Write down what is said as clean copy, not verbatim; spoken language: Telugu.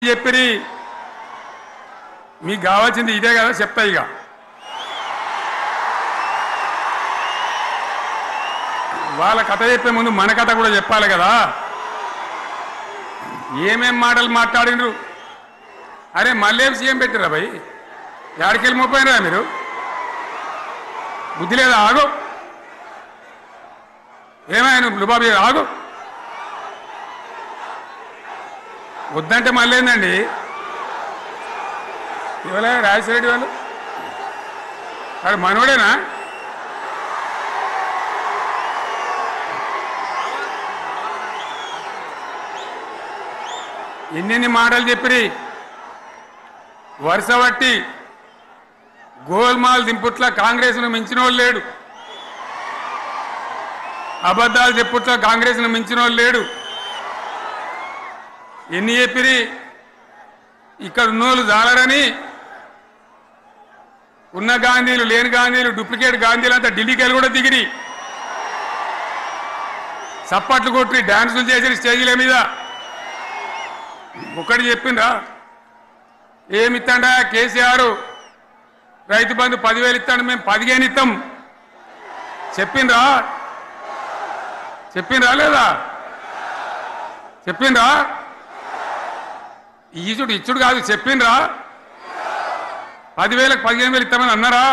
చెప్పిరి మీకు కావాల్సింది ఇదే కదా చెప్తా ఇక వాళ్ళ కథ చెప్పే ముందు మన కథ కూడా చెప్పాలి కదా ఏమేం మాటలు మాట్లాడినరు అరే మళ్ళీ సీఎం పెట్టిరా భయ్ యాడికెళ్ళి మోపోయినరా మీరు బుద్ధి లేదా ఆగు ఏమైనా లుబాబీ ఆగు వద్దంటే మళ్ళీ ఏందండి ఇవాళ రాజశేఖర వాళ్ళు అది మనోడేనా ఎన్నెన్ని మాటలు చెప్పిరి వరుస బట్టి గోల్మాల్ దింపుట్ల కాంగ్రెస్ను మించిన వాళ్ళు లేడు అబద్ధాలు చెప్పుట్ల కాంగ్రెస్ను మించిన వాళ్ళు లేడు ఎన్ని చెప్పిరి ఇక్కడ ఉన్నోళ్ళు జాలరని ఉన్న గాంధీలు లేని గాంధీలు డూప్లికేట్ గాంధీలు అంతా ఢిల్లీకి వెళ్ళి కూడా దిగిరి చప్పట్లు కొట్టి డాన్సులు చేసిన స్టేజీల మీద ఒకటి చెప్పిండ్రా ఏమిత్తాడా కేసీఆర్ రైతు బంధు 10,000 ఇస్తాడు మేము 15 ఇస్తాం చెప్పిండ్రా లేదా చెప్పిండ్రా ఇచ్చుడు కాదు చెప్పిండ్రా 10,000కి 15,000 ఇస్తామని అన్నారా